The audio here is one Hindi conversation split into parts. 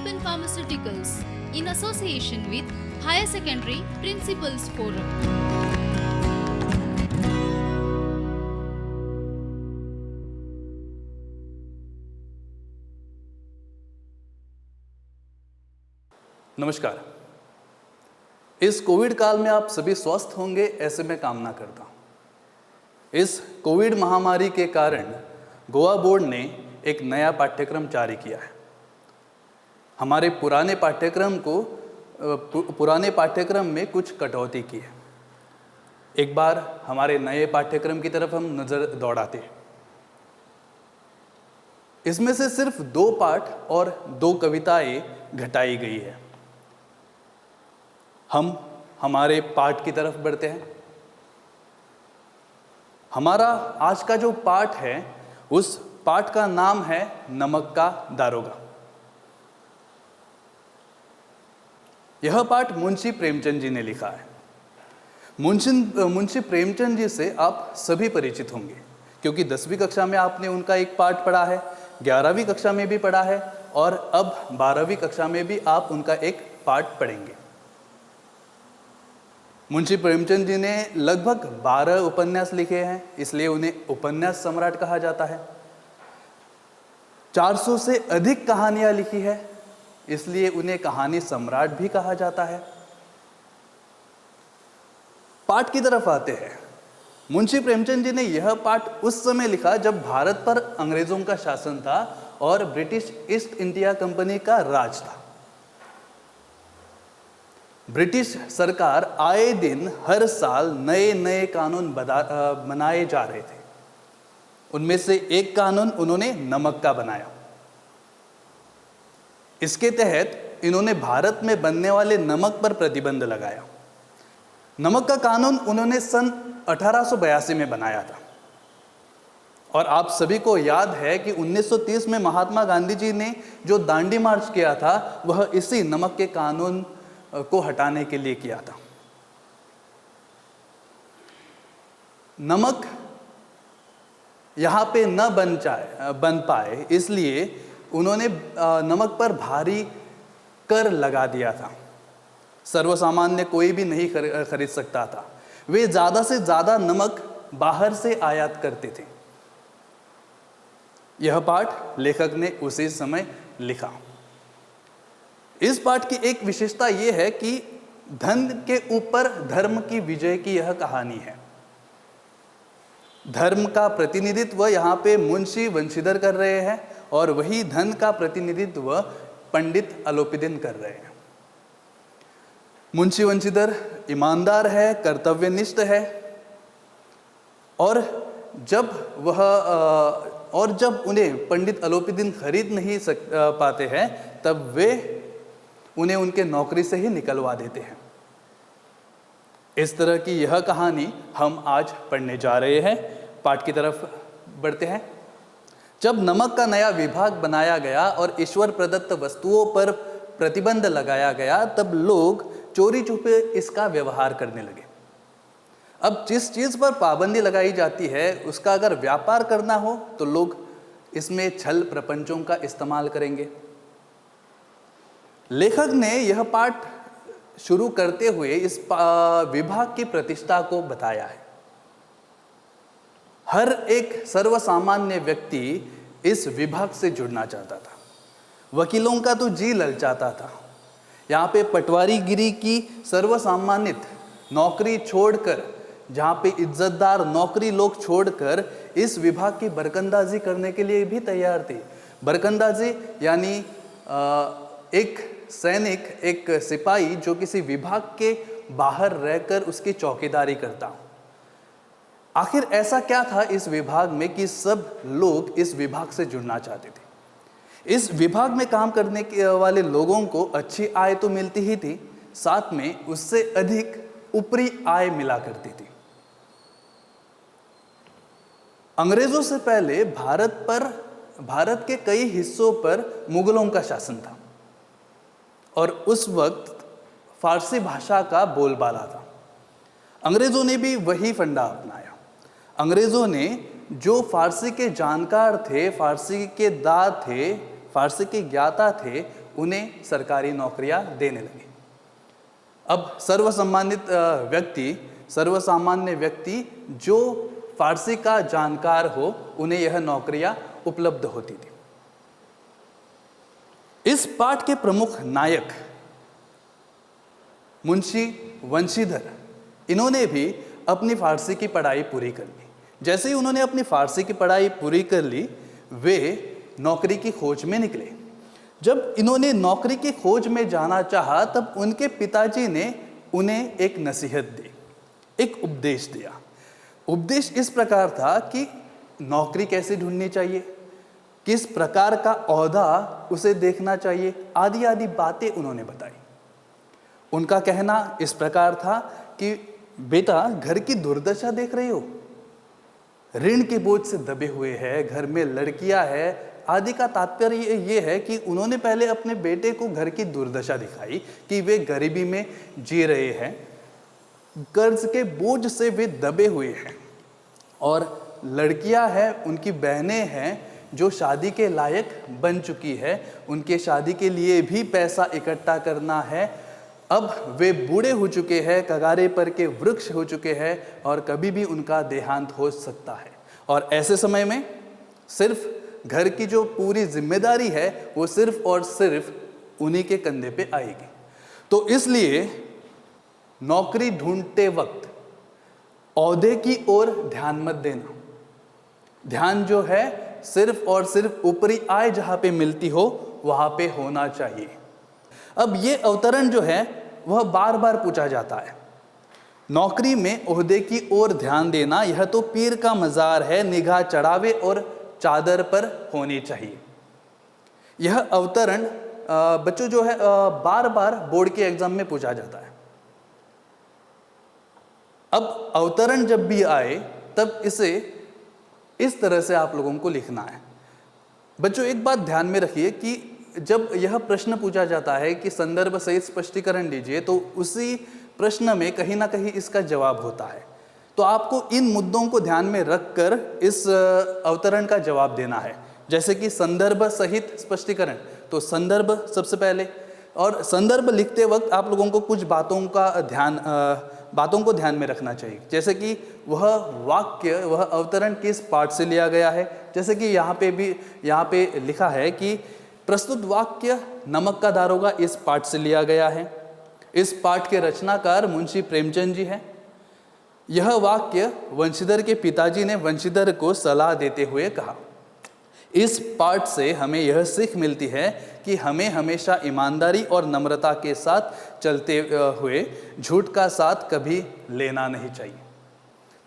Alpen Pharmaceuticals in association with Higher Secondary Principals Forum. नमस्कार। इस कोविड काल में आप सभी स्वस्थ होंगे ऐसे मैं कामना करता हूँ। इस कोविड महामारी के कारण गोवा बोर्ड ने एक नया पाठ्यक्रम जारी किया है। हमारे पुराने पाठ्यक्रम में कुछ कटौती की है। एक बार हमारे नए पाठ्यक्रम की तरफ हम नज़र दौड़ाते हैं। इसमें से सिर्फ 2 पाठ और 2 कविताएं घटाई गई है। हम हमारे पाठ की तरफ बढ़ते हैं। हमारा आज का जो पाठ है उस पाठ का नाम है नमक का दारोगा। यह पाठ मुंशी प्रेमचंद जी ने लिखा है। मुंशी प्रेमचंद जी से आप सभी परिचित होंगे क्योंकि 10वीं कक्षा में आपने उनका एक पाठ पढ़ा है, 11वीं कक्षा में भी पढ़ा है और अब 12वीं कक्षा में भी आप उनका एक पाठ पढ़ेंगे। मुंशी प्रेमचंद जी ने लगभग 12 उपन्यास लिखे हैं, इसलिए उन्हें उपन्यास सम्राट कहा जाता है। 400 से अधिक कहानियां लिखी है, इसलिए उन्हें कहानी सम्राट भी कहा जाता है। पाठ की तरफ आते हैं। मुंशी प्रेमचंद जी ने यह पाठ उस समय लिखा जब भारत पर अंग्रेजों का शासन था और ब्रिटिश ईस्ट इंडिया कंपनी का राज था। ब्रिटिश सरकार आए दिन हर साल नए नए कानून बनाए जा रहे थे। उनमें से एक कानून उन्होंने नमक का बनाया। इसके तहत इन्होंने भारत में बनने वाले नमक पर प्रतिबंध लगाया। नमक का कानून उन्होंने सन 1882 में बनाया था और आप सभी को याद है कि 1930 में महात्मा गांधी जी ने जो दांडी मार्च किया था वह इसी नमक के कानून को हटाने के लिए किया था। नमक यहां पे न बन पाए इसलिए उन्होंने नमक पर भारी कर लगा दिया था। सर्वसामान्य कोई भी नहीं खरीद सकता था। वे ज्यादा से ज्यादा नमक बाहर से आयात करते थे। यह पाठ लेखक ने उसी समय लिखा। इस पाठ की एक विशेषता यह है कि धन के ऊपर धर्म की विजय की यह कहानी है। धर्म का प्रतिनिधित्व यहाँ पे मुंशी वंशीधर कर रहे हैं और वही धन का प्रतिनिधित्व पंडित अलोपीदीन कर रहे हैं। मुंशी वंशीधर ईमानदार है, कर्तव्यनिष्ठ है और जब उन्हें पंडित अलोपीदीन खरीद नहीं पाते हैं तब वे उन्हें उनके नौकरी से ही निकलवा देते हैं। इस तरह की यह कहानी हम आज पढ़ने जा रहे हैं। पाठ की तरफ बढ़ते हैं। जब नमक का नया विभाग बनाया गया और ईश्वर प्रदत्त वस्तुओं पर प्रतिबंध लगाया गया तब लोग चोरी छुपे इसका व्यवहार करने लगे। अब जिस चीज पर पाबंदी लगाई जाती है उसका अगर व्यापार करना हो तो लोग इसमें छल प्रपंचों का इस्तेमाल करेंगे। लेखक ने यह पाठ शुरू करते हुए इस विभाग की प्रतिष्ठा को बताया है। हर एक सर्वसामान्य व्यक्ति इस विभाग से जुड़ना चाहता था। वकीलों का तो जी ललचाता था। यहाँ पे पटवारीगिरी की सर्वसामान्यित नौकरी छोड़कर, जहाँ पे इज्जतदार नौकरी लोग छोड़कर इस विभाग की बरकंदाजी करने के लिए भी तैयार थे। बरकंदाजी यानी एक सैनिक, एक सिपाही जो किसी विभाग के बाहर रहकर उसकी चौकीदारी करता हो। आखिर ऐसा क्या था इस विभाग में कि सब लोग इस विभाग से जुड़ना चाहते थे। इस विभाग में काम करने वाले लोगों को अच्छी आय तो मिलती ही थी, साथ में उससे अधिक ऊपरी आय मिला करती थी। अंग्रेजों से पहले भारत के कई हिस्सों पर मुगलों का शासन था और उस वक्त फारसी भाषा का बोलबाला था। अंग्रेजों ने भी वही फंडा अपनाया। अंग्रेजों ने जो फारसी के जानकार थे, फारसी के दाद थे, फारसी के ज्ञाता थे, उन्हें सरकारी नौकरियां देने लगे। अब सर्वसामान्य व्यक्ति जो फारसी का जानकार हो, उन्हें यह नौकरियां उपलब्ध होती थी। इस पाठ के प्रमुख नायक मुंशी वंशीधर, इन्होंने भी अपनी फारसी की पढ़ाई पूरी कर ली। जैसे ही उन्होंने अपनी फारसी की पढ़ाई पूरी कर ली, वे नौकरी की खोज में निकले। जब इन्होंने नौकरी की खोज में जाना चाहा, तब उनके पिताजी ने उन्हें एक नसीहत दी, एक उपदेश दिया। उपदेश इस प्रकार था कि नौकरी कैसे ढूंढनी चाहिए, किस प्रकार का ओहदा उसे देखना चाहिए, आदि आदि बातें उन्होंने बताई। उनका कहना इस प्रकार था कि बेटा, घर की दुर्दशा देख रहे हो, ऋण के बोझ से दबे हुए हैं, घर में लड़कियां हैं, आदि का तात्पर्य ये है कि उन्होंने पहले अपने बेटे को घर की दुर्दशा दिखाई कि वे गरीबी में जी रहे हैं, कर्ज के बोझ से वे दबे हुए हैं, और लड़कियां हैं, उनकी बहनें हैं जो शादी के लायक बन चुकी है, उनके शादी के लिए भी पैसा इकट्ठा करना है। अब वे बूढ़े हो चुके हैं, कगारे पर के वृक्ष हो चुके हैं, और कभी भी उनका देहांत हो सकता है, और ऐसे समय में सिर्फ घर की जो पूरी जिम्मेदारी है वो सिर्फ और सिर्फ उन्हीं के कंधे पे आएगी। तो इसलिए नौकरी ढूंढते वक्त ओहदे की ओर ध्यान मत देना। ध्यान जो है सिर्फ और सिर्फ ऊपरी आय जहां पे मिलती हो वहां पे होना चाहिए। अब ये अवतरण जो है वह बार बार पूछा जाता है। नौकरी में ओहदे की ओर ध्यान देना, यह तो पीर का मजार है, निगाह चढ़ावे और चादर पर होनी चाहिए। यह अवतरण बच्चों जो है बार बार बोर्ड के एग्जाम में पूछा जाता है। अब अवतरण जब भी आए तब इसे इस तरह से आप लोगों को लिखना है। बच्चों एक बात ध्यान में रखिए कि जब यह प्रश्न पूछा जाता है कि संदर्भ सहित स्पष्टीकरण दीजिए, तो उसी प्रश्न में कहीं ना कहीं इसका जवाब होता है। तो आपको इन मुद्दों को ध्यान में रखकर इस अवतरण का जवाब देना है। जैसे कि संदर्भ सहित स्पष्टीकरण, तो संदर्भ सबसे पहले, और संदर्भ लिखते वक्त आप लोगों को कुछ बातों को ध्यान में रखना चाहिए। जैसे कि वह वाक्य, वह अवतरण किस पाठ से लिया गया है। जैसे कि यहाँ पे लिखा है कि प्रस्तुत वाक्य नमक का दारोगा इस पाठ से लिया गया है। इस पाठ के रचनाकार मुंशी प्रेमचंद जी हैं। यह वाक्य वंशीधर के पिताजी ने वंशीधर को सलाह देते हुए कहा। इस पाठ से हमें यह सीख मिलती है कि हमें हमेशा ईमानदारी और नम्रता के साथ चलते हुए झूठ का साथ कभी लेना नहीं चाहिए।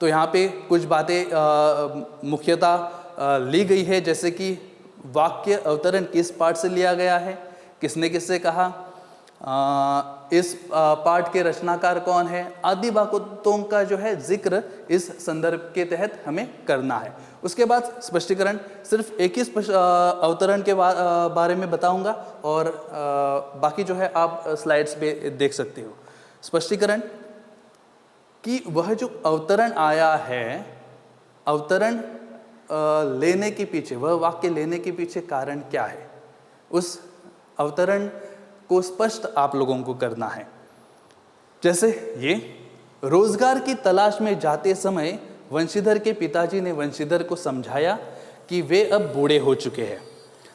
तो यहाँ पे कुछ बातें मुख्यतः ली गई है, जैसे कि वाक्य अवतरण किस पाठ से लिया गया है, किसने किससे कहा, इस पाठ के रचनाकार कौन है, आदि बातों का जो है जिक्र इस संदर्भ के तहत हमें करना है। उसके बाद स्पष्टीकरण, सिर्फ एक ही अवतरण के बारे में बताऊंगा और बाकी जो है आप स्लाइड्स पे देख सकते हो। स्पष्टीकरण कि वह जो अवतरण आया है, अवतरण लेने के पीछे, वह वाक्य लेने के पीछे कारण क्या है, उस अवतरण को स्पष्ट आप लोगों को करना है। जैसे ये रोजगार की तलाश में जाते समय वंशीधर के पिताजी ने वंशीधर को समझाया कि वे अब बूढ़े हो चुके हैं,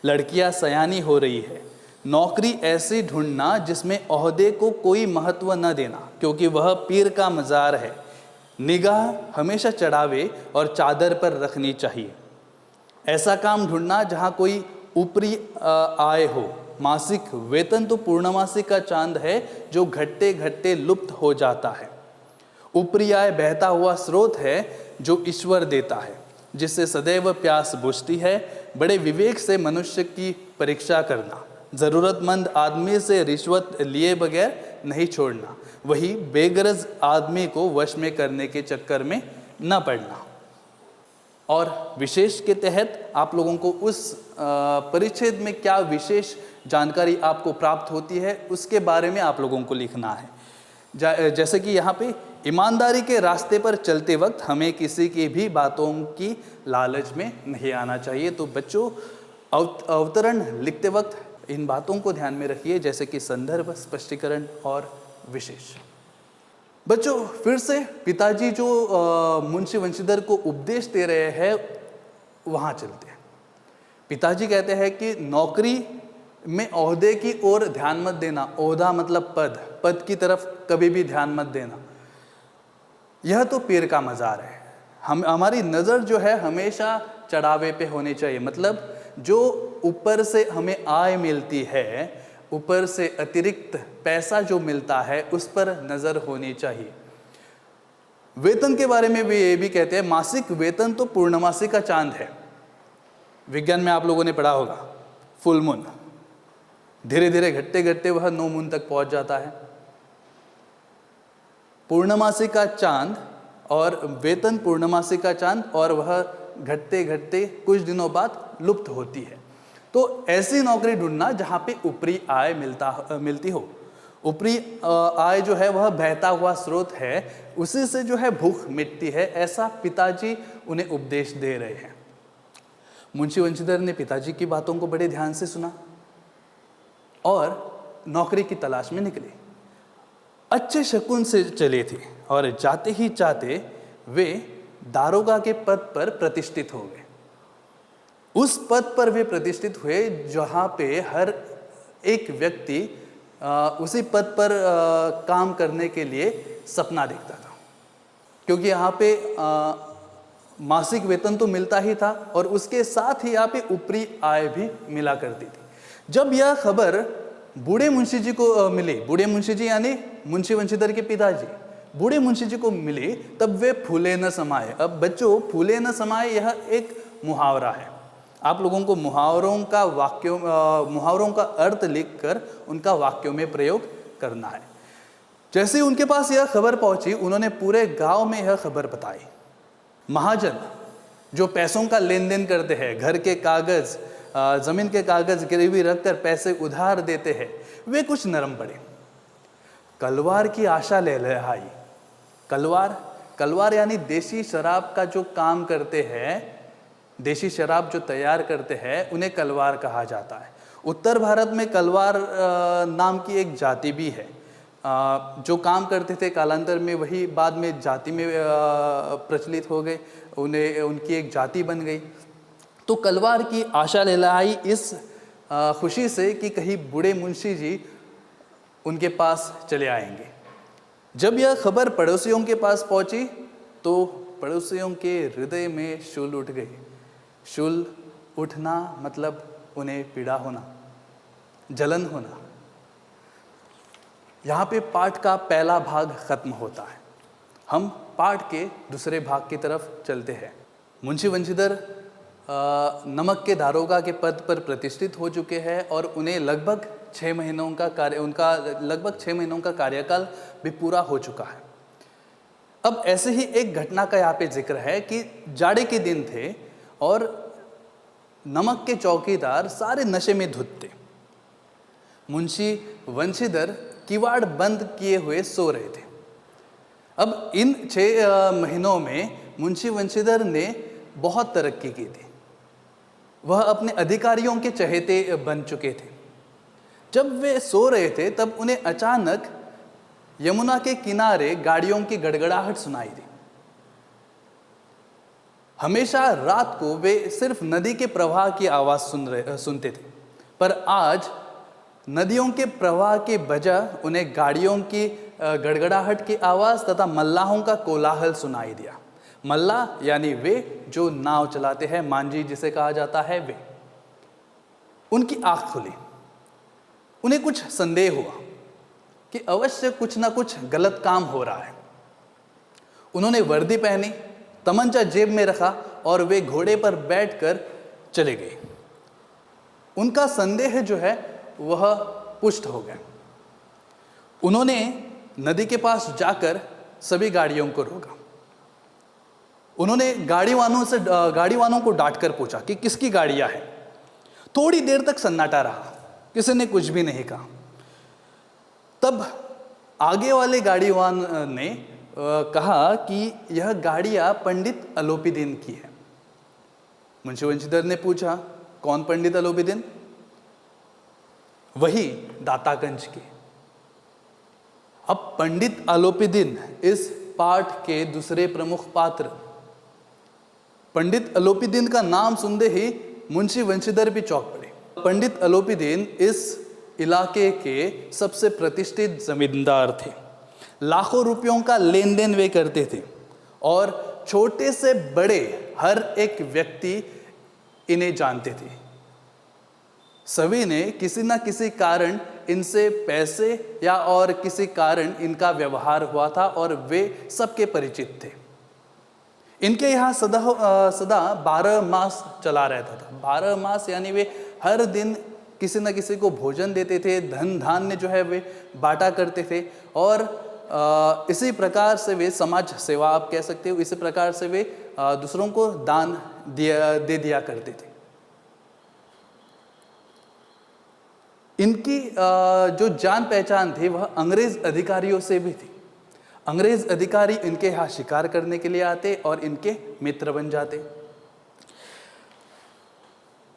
लड़कियां सयानी हो रही है, नौकरी ऐसी ढूंढना जिसमें ओहदे को कोई महत्व न देना, क्योंकि वह पीर का मजार है, निगाह हमेशा चढ़ावे और चादर पर रखनी चाहिए। ऐसा काम ढूंढना जहां कोई ऊपरी आय हो, मासिक वेतन तो पूर्णमासी का चांद है जो घटते घटते लुप्त हो जाता है। ऊपरी आय बहता हुआ स्रोत है जो ईश्वर देता है, जिससे सदैव प्यास बुझती है। बड़े विवेक से मनुष्य की परीक्षा करना, जरूरतमंद आदमी से रिश्वत लिए बगैर नहीं छोड़ना, वही बेगरज आदमी को वश में करने के चक्कर में न पड़ना। और विशेष के तहत आप लोगों को उस परिच्छेद में क्या विशेष जानकारी आपको प्राप्त होती है उसके बारे में आप लोगों को लिखना है। जैसे कि यहाँ पे ईमानदारी के रास्ते पर चलते वक्त हमें किसी की भी बातों की लालच में नहीं आना चाहिए। तो बच्चों अवतरण लिखते वक्त इन बातों को ध्यान में रखिए, जैसे कि संदर्भ, स्पष्टीकरण और विशेष। बच्चों, फिर से पिताजी जो मुंशी वंशीधर को उपदेश दे रहे हैं वहाँ चलते हैं। पिताजी कहते हैं कि नौकरी में ओहदे की ओर ध्यान मत देना। ओहदा मतलब पद, पद की तरफ कभी भी ध्यान मत देना। यह तो पीर का मज़ार है। हमारी नज़र जो है हमेशा चढ़ावे पे होनी चाहिए। मतलब जो ऊपर से हमें आय मिलती है, ऊपर से अतिरिक्त पैसा जो मिलता है, उस पर नज़र होनी चाहिए। वेतन के बारे में भी ये भी कहते हैं, मासिक वेतन तो पूर्णमासी का चांद है। विज्ञान में आप लोगों ने पढ़ा होगा, फुल मून। धीरे धीरे घटते घटते वह 9 मून तक पहुंच जाता है। पूर्णमासी का चांद और वेतन पूर्णमासी का चांद, और वह घटते घटते कुछ दिनों बाद लुप्त होती है। तो ऐसी नौकरी ढूंढना जहाँ पे ऊपरी आय मिलती हो। ऊपरी आय जो है वह बहता हुआ स्रोत है, उसी से जो है भूख मिटती है। ऐसा पिताजी उन्हें उपदेश दे रहे हैं। मुंशी वंशीधर ने पिताजी की बातों को बड़े ध्यान से सुना और नौकरी की तलाश में निकले। अच्छे शकुन से चले थे और जाते ही जाते वे दारोगा के पद पर प्रतिष्ठित हो गए। उस पद पर वे प्रतिष्ठित हुए जहाँ पे हर एक व्यक्ति उसी पद पर काम करने के लिए सपना देखता था, क्योंकि यहाँ पे मासिक वेतन तो मिलता ही था और उसके साथ ही यहाँ पे ऊपरी आय भी मिला करती थी। जब यह खबर बूढ़े मुंशी जी को मिली, बूढ़े मुंशी जी यानी मुंशी वंशीधर के पिताजी, बूढ़े मुंशी जी को मिली, तब वे फूले न समाये। अब बच्चों, फूले न समाये यह एक मुहावरा है। आप लोगों को मुहावरों का अर्थ लिखकर उनका वाक्यों में प्रयोग करना है। जैसे ही उनके पास यह खबर पहुंची, उन्होंने पूरे गांव में यह खबर बताई। महाजन जो पैसों का लेन देन करते हैं, घर के कागज, जमीन के कागज गिरवी रखकर पैसे उधार देते हैं, वे कुछ नरम पड़े। कलवार की आशा ले लहाई। कलवार यानी देसी शराब का जो काम करते हैं, देसी शराब जो तैयार करते हैं, उन्हें कलवार कहा जाता है। उत्तर भारत में कलवार नाम की एक जाति भी है। जो काम करते थे, कालांतर में वही बाद में जाति में प्रचलित हो गए, उनकी एक जाति बन गई। तो कलवार की आशा ले लहाई इस खुशी से कि कहीं बूढ़े मुंशी जी उनके पास चले आएंगे। जब यह खबर पड़ोसियों के पास पहुंची तो पड़ोसियों के हृदय में शूल उठ गई। शूल उठना मतलब उन्हें पीड़ा होना, जलन होना। यहाँ पे पाठ का पहला भाग खत्म होता है। हम पाठ के दूसरे भाग की तरफ चलते हैं। मुंशी वंशीधर नमक के दारोगा के पद पर प्रतिष्ठित हो चुके हैं और उन्हें लगभग 6 महीनों का कार्यकाल भी पूरा हो चुका है। अब ऐसे ही एक घटना का यहाँ पे जिक्र है कि जाड़े के दिन थे और नमक के चौकीदार सारे नशे में धुत थे। मुंशी वंशीधर किवाड़ बंद किए हुए सो रहे थे। अब इन 6 महीनों में मुंशी वंशीधर ने बहुत तरक्की की थी। वह अपने अधिकारियों के चहेते बन चुके थे। जब वे सो रहे थे तब उन्हें अचानक यमुना के किनारे गाड़ियों की गड़गड़ाहट सुनाई दी। हमेशा रात को वे सिर्फ नदी के प्रवाह की आवाज़ सुनते थे, पर आज नदियों के प्रवाह के बजाय उन्हें गाड़ियों की गड़गड़ाहट की आवाज़ तथा मल्लाहों का कोलाहल सुनाई दिया। मल्लाह यानी वे जो नाव चलाते हैं, मांझी जिसे कहा जाता है, वे। उनकी आँख खुली। उन्हें कुछ संदेह हुआ कि अवश्य कुछ ना कुछ गलत काम हो रहा है। उन्होंने वर्दी पहनी, तमंचा जेब में रखा और वे घोड़े पर बैठकर चले गए। उनका संदेह जो है वह पुष्ट हो गया। उन्होंने नदी के पास जाकर सभी गाड़ियों को रोका। उन्होंने गाड़ी वालों को डांटकर पूछा कि किसकी गाड़ियां हैं। थोड़ी देर तक सन्नाटा रहा, किसी ने कुछ भी नहीं कहा। तब आगे वाले गाड़ीवान ने कहा कि यह गाड़ियां पंडित अलोपीदीन की है। मुंशी वंशीधर ने पूछा, कौन पंडित अलोपीदीन? वही दातागंज के। अब पंडित अलोपीदीन इस पाठ के दूसरे प्रमुख पात्र। पंडित अलोपीदीन का नाम सुनते ही मुंशी वंशीधर भी चौंक पड़े। पंडित अलोपीदीन इस इलाके के सबसे प्रतिष्ठित जमींदार थे। लाखों रुपयों का लेन देन वे करते थे और छोटे से बड़े हर एक व्यक्ति इन्हें जानते थे। सभी ने किसी न किसी कारण इनसे पैसे या और किसी कारण इनका व्यवहार हुआ था और वे सबके परिचित थे। इनके यहाँ सदा 12 मास चला रहता था। 12 मास यानी वे हर दिन किसी न किसी को भोजन देते थे, धन धान्य जो है वे बांटा करते थे और इसी प्रकार से वे समाज सेवा आप कह सकते हो, इसी प्रकार से वे दूसरों को दान दे दिया करते थे। इनकी जो जान पहचान थी वह अंग्रेज अधिकारियों से भी थी। अंग्रेज अधिकारी इनके यहाँ शिकार करने के लिए आते और इनके मित्र बन जाते।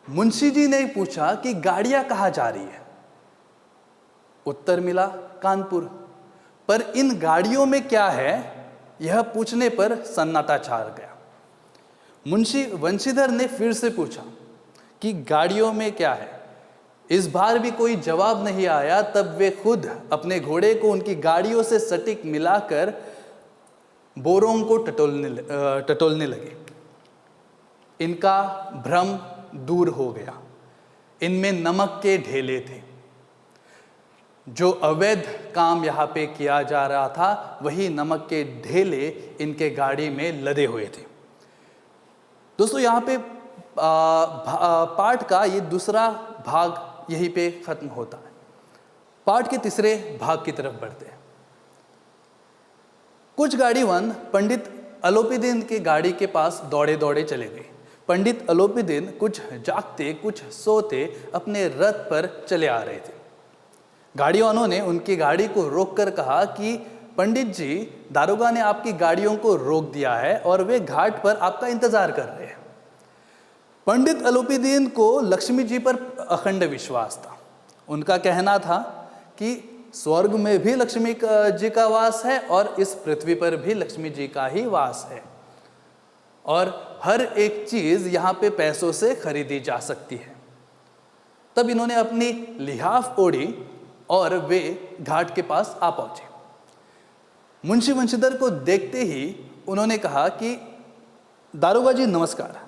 मुंशी जी ने पूछा कि गाड़ियां कहाँ जा रही है। उत्तर मिला कानपुर। पर इन गाड़ियों में क्या है, यह पूछने पर सन्नाटा छा गया। मुंशी वंशीधर ने फिर से पूछा कि गाड़ियों में क्या है। इस बार भी कोई जवाब नहीं आया। तब वे खुद अपने घोड़े को उनकी गाड़ियों से सटीक मिलाकर बोरों को टटोलने लगे। इनका भ्रम दूर हो गया। इनमें नमक के ढेले थे। जो अवैध काम यहाँ पे किया जा रहा था वही नमक के ढेले इनके गाड़ी में लदे हुए थे। दोस्तों, यहाँ पे पाठ का ये दूसरा भाग यहीं पे खत्म होता है। पाठ के तीसरे भाग की तरफ बढ़ते हैं। कुछ गाड़ीवान पंडित अलोपीदीन के गाड़ी के पास दौड़े दौड़े चले गए। पंडित अलोपीदीन कुछ जागते कुछ सोते अपने रथ पर चले आ रहे थे। गाड़ीवानों ने उनकी गाड़ी को रोककर कहा कि पंडित जी, दारोगा ने आपकी गाड़ियों को रोक दिया है और वे घाट पर आपका इंतजार कर रहे हैं। पंडित अलोपीदीन को लक्ष्मी जी पर अखंड विश्वास था। उनका कहना था कि स्वर्ग में भी लक्ष्मी जी का वास है और इस पृथ्वी पर भी लक्ष्मी जी का ही वास है और हर एक चीज यहाँ पे पैसों से खरीदी जा सकती है। तब इन्होंने अपनी लिहाफ ओढ़ी और वे घाट के पास आ पहुंचे। मुंशी वंशीधर को देखते ही उन्होंने कहा कि दारोगा जी नमस्कार,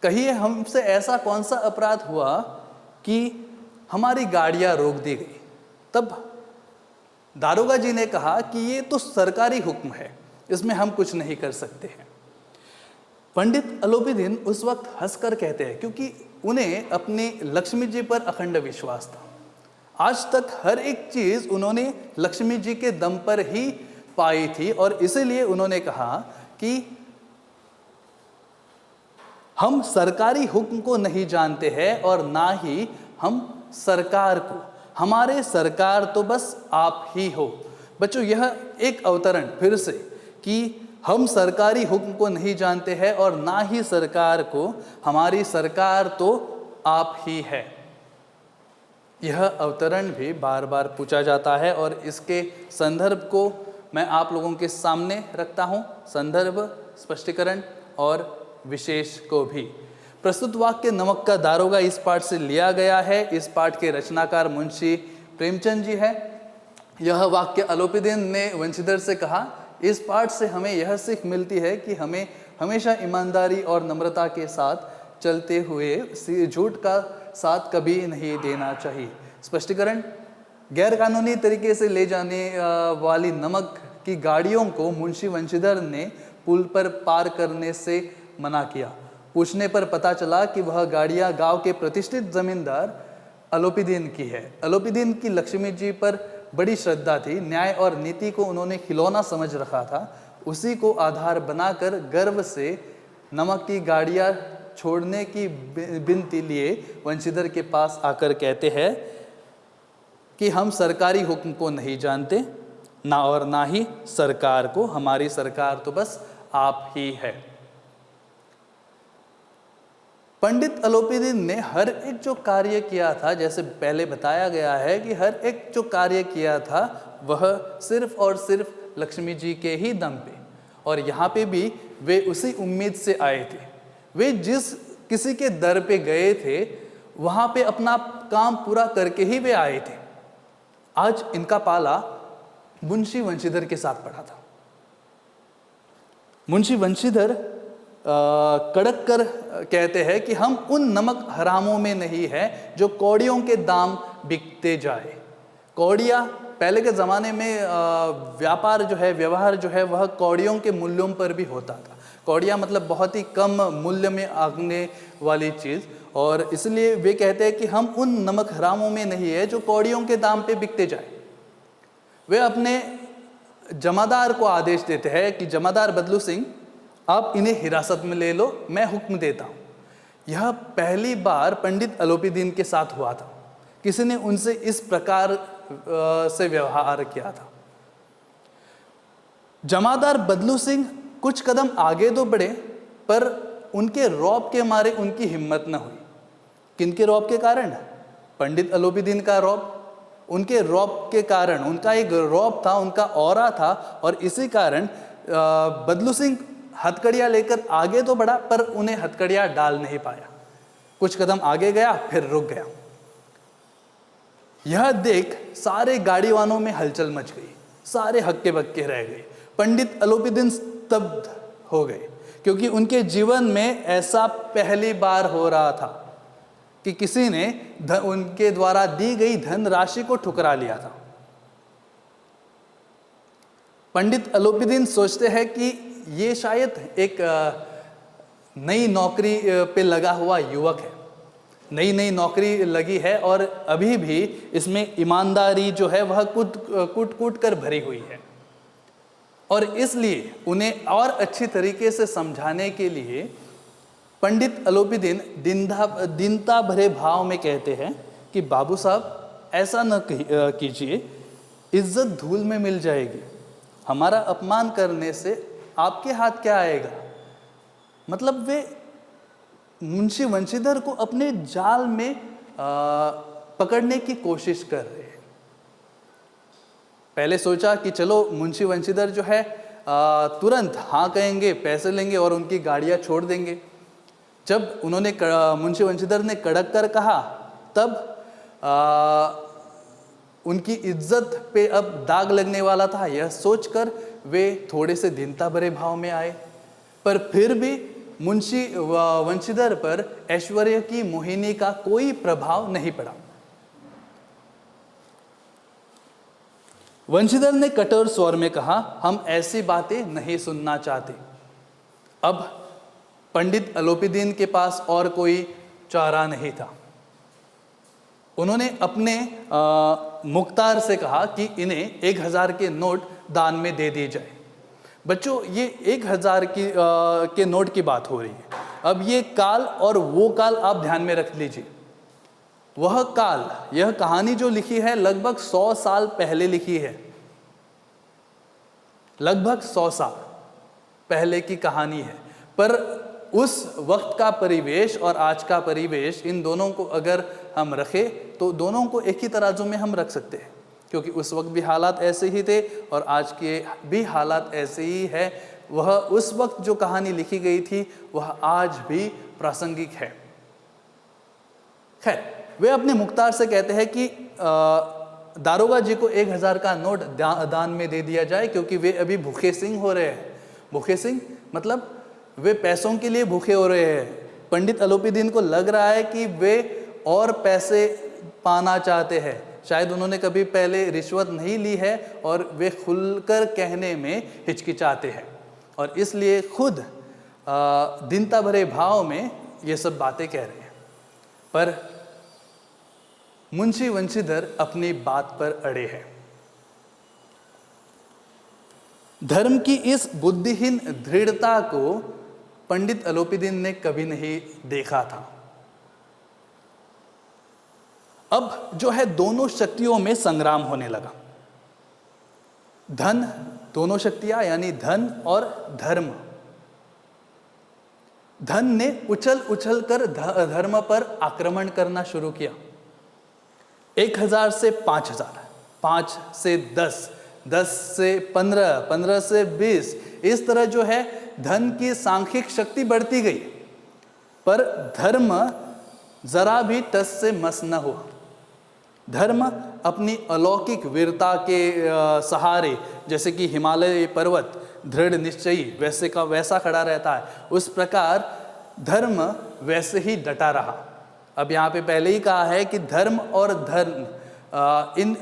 कहिए हमसे ऐसा कौन सा अपराध हुआ कि हमारी गाड़ियां रोक दी गई। तब दारोगा जी ने कहा कि ये तो सरकारी हुक्म है, इसमें हम कुछ नहीं कर सकते हैं। पंडित अलोपीदीन उस वक्त हंसकर कहते हैं, क्योंकि उन्हें अपनी लक्ष्मी जी पर अखंड विश्वास था। आज तक हर एक चीज उन्होंने लक्ष्मी जी के दम पर ही पाई थी और इसीलिए उन्होंने कहा कि हम सरकारी हुक्म को नहीं जानते हैं और ना ही हम सरकार को। हमारे सरकार तो बस आप ही हो। बच्चों, यह एक अवतरण फिर से कि हम सरकारी हुक्म को नहीं जानते हैं और ना ही सरकार को, हमारी सरकार तो आप ही है। यह अवतरण भी बार बार पूछा जाता है और इसके संदर्भ को मैं आप लोगों के सामने रखता हूँ, संदर्भ, स्पष्टीकरण और विशेष को भी। प्रस्तुत वाक्य नमक का दारोगा इस पाठ से लिया गया है। इस पाठ के रचनाकार मुंशी प्रेमचंद जी हैं। यह वाक्य अलोपीदीन ने वंशीधर से कहा। इस पाठ से हमें यह सीख मिलती है कि हमें हमेशा ईमानदारी और नम्रता के साथ चलते हुए झूठ का साथ कभी नहीं देना चाहिए। स्पष्टीकरण, गैर कानूनी तरीके से ले जाने वाली नमक की गाड़ियों को मुंशी वंशीधर ने पुल पर पार करने से मना किया। पूछने पर पता चला कि वह गाड़ियां गांव के प्रतिष्ठित जमींदार अलोपीदीन की है। अलोपीदीन की लक्ष्मी जी पर बड़ी श्रद्धा थी। न्याय और नीति को उन्होंने खिलौना समझ रखा था। उसी को आधार बनाकर गर्व से नमक की गाड़ियां छोड़ने की विनती लिए वंशीधर के पास आकर कहते हैं कि हम सरकारी हुक्म को नहीं जानते, ना और ना ही सरकार को, हमारी सरकार तो बस आप ही है। पंडित अलोपीदीन ने हर एक जो कार्य किया था, जैसे पहले बताया गया है कि हर एक जो कार्य किया था वह सिर्फ और सिर्फ लक्ष्मी जी के ही दम पे, और यहाँ पे भी वे उसी उम्मीद से आए थे। वे जिस किसी के दर पे गए थे वहाँ पे अपना काम पूरा करके ही वे आए थे। आज इनका पाला मुंशी वंशीधर के साथ पड़ा था। मुंशी वंशीधर कड़क कर कहते हैं कि हम उन नमक हरामों में नहीं है जो कौड़ियों के दाम बिकते जाए। कौड़िया पहले के ज़माने में व्यापार जो है, व्यवहार जो है, वह कौड़ियों के मूल्यों पर भी होता था। कौड़िया मतलब बहुत ही कम मूल्य में आगने वाली चीज़, और इसलिए वे कहते हैं कि हम उन नमक हरामों में नहीं है जो कौड़ियों के दाम पे बिकते जाए। वे अपने जमादार को आदेश देते हैं कि जमादार बदलू सिंह, आप इन्हें हिरासत में ले लो, मैं हुक्म देता हूँ। यह पहली बार पंडित अलोपीदीन के साथ हुआ था, किसी ने उनसे इस प्रकार से व्यवहार किया था। जमादार बदलू सिंह कुछ कदम आगे तो बढ़े, पर उनके रौब के मारे उनकी हिम्मत न हुई। किनके रौब के कारण? पंडित अलोपीदीन का रौब। उनके रौब के कारण, उनका एक रौब था, उनका औरा था, और इसी कारण बदलू सिंह हथकड़ियाँ लेकर आगे तो बढ़ा, पर उन्हें हथकड़ियाँ डाल नहीं पाया। कुछ कदम आगे गया, फिर रुक गया। यह देख सारे गाड़ीवानों में हलचल मच गई, सारे हक्के बक्के रह गए। पंडित अलोपीदीन स्तब्ध हो गए, क्योंकि उनके जीवन में ऐसा पहली बार हो रहा था कि किसी ने उनके द्वारा दी गई धनराशि को ठुकरा लिया था। पंडित अलोपीदीन सोचते हैं कि ये शायद एक नई नौकरी पे लगा हुआ युवक है, नई नौकरी लगी है, और अभी भी इसमें ईमानदारी जो है वह कूट कर भरी हुई है, और इसलिए उन्हें और अच्छी तरीके से समझाने के लिए पंडित अलोपीदीन दीनता भरे भाव में कहते हैं कि बाबू साहब, ऐसा न कीजिए, इज्जत धूल में मिल जाएगी। हमारा अपमान करने से आपके हाथ क्या आएगा? मतलब वे मुंशी वंशीधर को अपने जाल में पकड़ने की कोशिश कर रहे हैं। पहले सोचा कि चलो मुंशी वंशीधर जो है तुरंत हाँ कहेंगे, पैसे लेंगे और उनकी गाड़ियाँ छोड़ देंगे। जब उन्होंने मुंशी वंशीधर ने कड़क कर कहा, तब उनकी इज्जत पे अब दाग लगने वाला था। यह सोचकर वे थोड़े से दीनता भरे भाव में आए, पर फिर भी मुंशी वंशीधर पर ऐश्वर्य की मोहिनी का कोई प्रभाव नहीं पड़ा। वंशीधर ने कठोर स्वर में कहा, हम ऐसी बातें नहीं सुनना चाहते। अब पंडित अलोपीदीन के पास और कोई चारा नहीं था। उन्होंने अपने मुख्तार से कहा कि इन्हें 1000 के नोट दान में दे दिए जाए। बच्चों, ये 1000 के नोट की बात हो रही है। अब ये काल और वो काल आप ध्यान में रख लीजिए। वह काल, यह कहानी जो लिखी है लगभग 100 साल पहले लिखी है, लगभग 100 साल पहले की कहानी है। पर उस वक्त का परिवेश और आज का परिवेश, इन दोनों को अगर हम रखें तो दोनों को एक ही तराजू में हम रख सकते हैं, क्योंकि उस वक्त भी हालात ऐसे ही थे और आज के भी हालात ऐसे ही है। वह उस वक्त जो कहानी लिखी गई थी वह आज भी प्रासंगिक है। खैर, वे अपने मुख्तार से कहते हैं कि दारोगा जी को 1000 का नोट दान में दे दिया जाए, क्योंकि वे अभी भूखे सिंह हो रहे हैं। भूखे सिंह मतलब वे पैसों के लिए भूखे हो रहे हैं। पंडित अलोपीदीन को लग रहा है कि वे और पैसे पाना चाहते हैं। शायद उन्होंने कभी पहले रिश्वत नहीं ली है और वे खुलकर कहने में हिचकिचाते हैं, और इसलिए खुद दीनता भरे भाव में ये सब बातें कह रहे हैं। पर मुंशी वंशीधर अपनी बात पर अड़े हैं। धर्म की इस बुद्धिहीन दृढ़ता को पंडित अलोपीदीन ने कभी नहीं देखा था। अब जो है दोनों शक्तियों में संग्राम होने लगा। धन, दोनों शक्तियां यानी धन और धर्म, धन ने उछल उछल कर धर्म पर आक्रमण करना शुरू किया। 1000 से 5000, 5 से 10, 10 से 15, 15 से 20, इस तरह जो है धन की सांख्यिक शक्ति बढ़ती गई, पर धर्म जरा भी टस से मस न हुआ। धर्म अपनी अलौकिक वीरता के सहारे, जैसे कि हिमालय पर्वत दृढ़ निश्चयी वैसे का वैसा खड़ा रहता है, उस प्रकार धर्म वैसे ही डटा रहा। अब यहाँ पे पहले ही कहा है कि धर्म और धर्म इन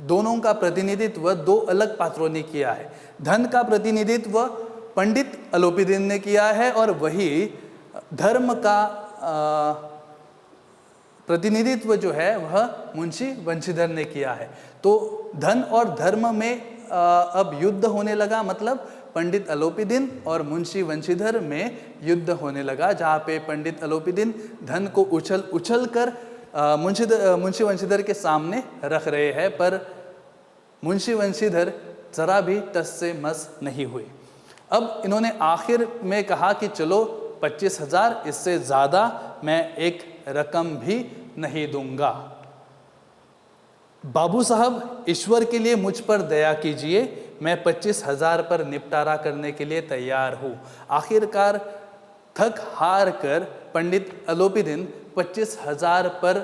दोनों का प्रतिनिधित्व दो अलग पात्रों ने किया है। धन का प्रतिनिधित्व पंडित अलोपीदीन ने किया है और वही धर्म का प्रतिनिधित्व जो है वह मुंशी वंशीधर ने किया है। तो धन और धर्म में अब युद्ध होने लगा, मतलब पंडित अलोपीदीन और मुंशी वंशीधर में युद्ध होने लगा, जहाँ पे पंडित अलोपीदीन धन को उछल उछल कर मुंशी वंशीधर के सामने रख रहे हैं, पर मुंशी वंशीधर जरा भी टस से मस नहीं हुए। अब इन्होंने आखिर में कहा कि चलो 25,000, इससे ज़्यादा मैं एक रकम भी नहीं दूंगा। बाबू साहब, ईश्वर के लिए मुझ पर दया कीजिए, मैं 25,000 पर निपटारा करने के लिए तैयार हूँ। आखिरकार थक हार कर पंडित अलोपीदीन 25,000 पर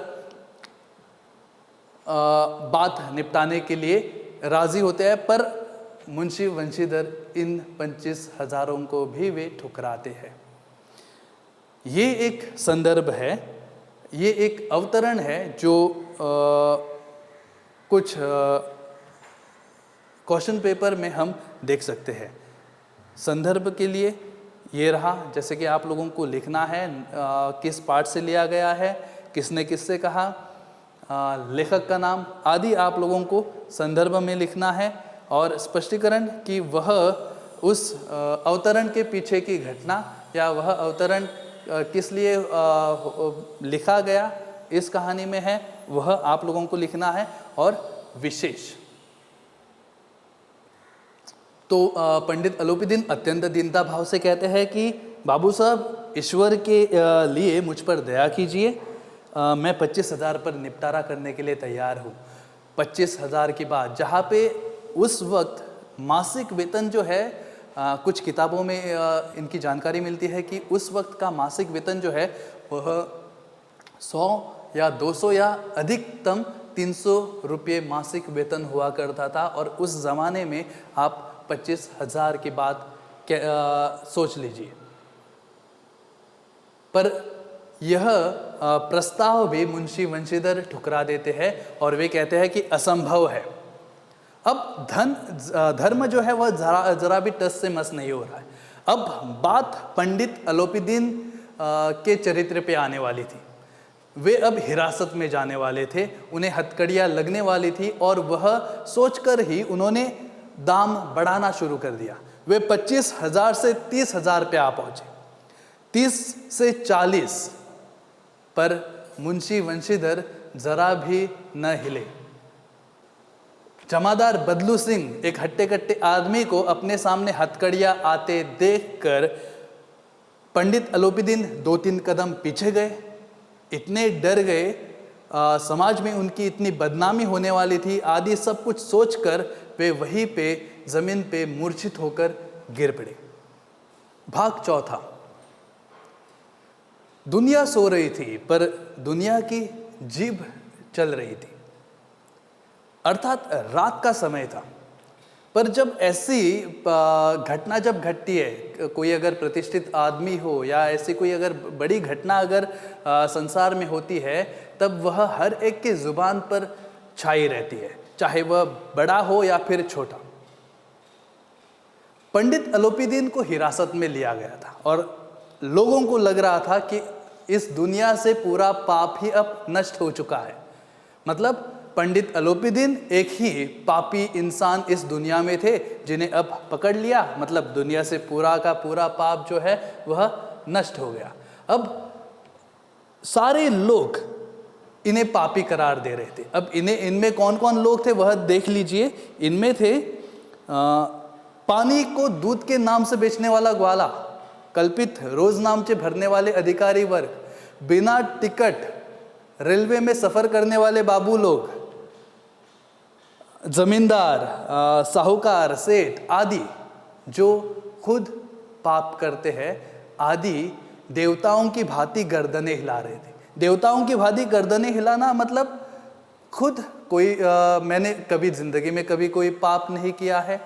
बात निपटाने के लिए राजी होते हैं, पर मुंशी वंशीधर इन 25,000 को भी वे ठुकराते हैं। ये एक संदर्भ है, ये एक अवतरण है जो कुछ क्वेश्चन पेपर में हम देख सकते हैं। संदर्भ के लिए ये रहा, जैसे कि आप लोगों को लिखना है किस पाठ से लिया गया है, किसने किससे कहा, लेखक का नाम आदि आप लोगों को संदर्भ में लिखना है, और स्पष्टीकरण कि वह उस अवतरण के पीछे की घटना या वह अवतरण किस लिए लिखा गया इस कहानी में है, वह आप लोगों को लिखना है। और विशेष तो पंडित अलोपीदीन अत्यंत दीनता भाव से कहते हैं कि बाबू साहब, ईश्वर के लिए मुझ पर दया कीजिए, मैं 25,000 पर निपटारा करने के लिए तैयार हूँ। 25,000 की बात, जहाँ पे उस वक्त मासिक वेतन जो है, कुछ किताबों में इनकी जानकारी मिलती है कि उस वक्त का मासिक वेतन जो है वह 100 या 200 या अधिकतम 300 रुपये मासिक वेतन हुआ करता था। और उस ज़माने में आप 25,000 की बात सोच लीजिए। पर यह प्रस्ताव भी मुंशी वंशीधर ठुकरा देते हैं और वे कहते हैं कि असंभव है। अब धर्म जो है वह जरा भी टस से मस नहीं हो रहा है। अब बात पंडित अलोपीदीन के चरित्र पे आने वाली थी। वे अब हिरासत में जाने वाले थे, उन्हें हथकड़ियाँ लगने वाली थी, और वह सोचकर ही उन्होंने दाम बढ़ाना शुरू कर दिया। वे 25,000 से 30,000 पे आ पहुँचे, 30 से 40, पर मुंशी वंशीधर जरा भी न हिले। जमादार बदलू सिंह, एक हट्टे कट्टे आदमी को अपने सामने हथकड़ियाँ आते देखकर पंडित अलोपीदीन 2-3 कदम पीछे गए। इतने डर गए, समाज में उनकी इतनी बदनामी होने वाली थी आदि सब कुछ सोचकर वे वहीं पे जमीन पे मूर्छित होकर गिर पड़े। भाग चौथा। दुनिया सो रही थी, पर दुनिया की जीभ चल रही थी, अर्थात रात का समय था। पर जब ऐसी घटना जब घटती है, कोई अगर प्रतिष्ठित आदमी हो या ऐसी कोई अगर बड़ी घटना अगर संसार में होती है, तब वह हर एक की जुबान पर छाई रहती है, चाहे वह बड़ा हो या फिर छोटा। पंडित अलोपीदीन को हिरासत में लिया गया था और लोगों को लग रहा था कि इस दुनिया से पूरा पाप ही अब नष्ट हो चुका है। मतलब पंडित अलोपीदीन एक ही पापी इंसान इस दुनिया में थे जिन्हें अब पकड़ लिया, मतलब दुनिया से पूरा का पूरा पाप जो है वह नष्ट हो गया। अब सारे लोग इन्हें पापी करार दे रहे थे। अब इनमें कौन कौन लोग थे वह देख लीजिए। इनमें थे पानी को दूध के नाम से बेचने वाला ग्वाला, कल्पित रोजनामचे भरने वाले अधिकारी वर्ग, बिना टिकट रेलवे में सफर करने वाले बाबू लोग, जमींदार, साहूकार, सेठ आदि जो खुद पाप करते हैं, आदि देवताओं की भांति गर्दनें हिला रहे थे। देवताओं की भांति गर्दनें हिलाना मतलब खुद कोई मैंने कभी जिंदगी में कभी कोई पाप नहीं किया है,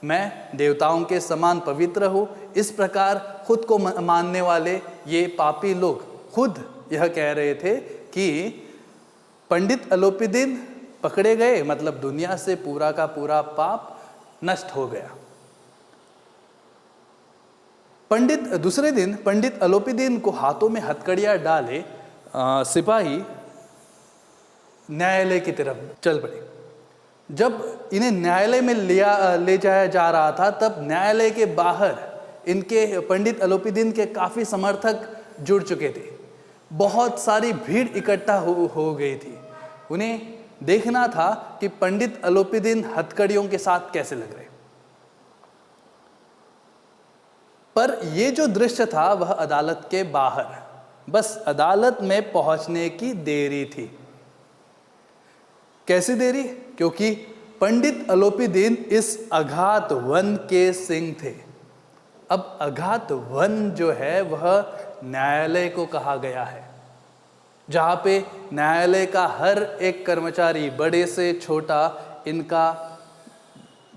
मैं देवताओं के समान पवित्र हूँ, इस प्रकार खुद को मानने वाले ये पापी लोग खुद यह कह रहे थे कि पंडित अलोपीदीन पकड़े गए मतलब दुनिया से पूरा का पूरा पाप नष्ट हो गया। दूसरे दिन पंडित अलोपीदीन को हाथों में हथकड़ियाँ डाले सिपाही न्यायालय की तरफ चल पड़े। जब इन्हें न्यायालय में ले जाया जा रहा था, तब न्यायालय के बाहर इनके पंडित अलोपीदीन के काफ़ी समर्थक जुड़ चुके थे। बहुत सारी भीड़ इकट्ठा हो गई थी। उन्हें देखना था कि पंडित अलोपीदीन हथकड़ियों के साथ कैसे लग रहे। पर ये जो दृश्य था वह अदालत के बाहर, बस अदालत में पहुंचने की देरी थी। कैसी देरी? क्योंकि पंडित अलोपीदीन इस अघात वन के सिंह थे। अब अघात वन जो है वह न्यायालय को कहा गया है, जहाँ पे न्यायालय का हर एक कर्मचारी बड़े से छोटा इनका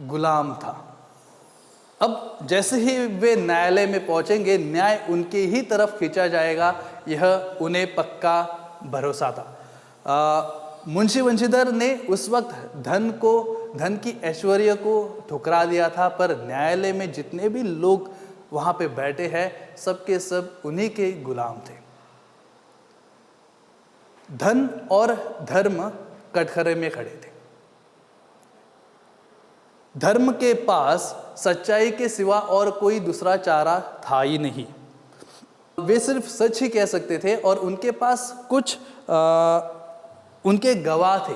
गुलाम था। अब जैसे ही वे न्यायालय में पहुंचेंगे, न्याय उनके ही तरफ खींचा जाएगा, यह उन्हें पक्का भरोसा था। मुंशी वंशीधर ने उस वक्त धन की ऐश्वर्य को ठुकरा दिया था, पर न्यायालय में जितने भी लोग वहाँ पे बैठे हैं सबके सब उन्हीं के गुलाम थे। धन और धर्म कटघरे में खड़े थे। धर्म के पास सच्चाई के सिवा और कोई दूसरा चारा था ही नहीं। वे सिर्फ सच ही कह सकते थे और उनके पास कुछ उनके गवाह थे,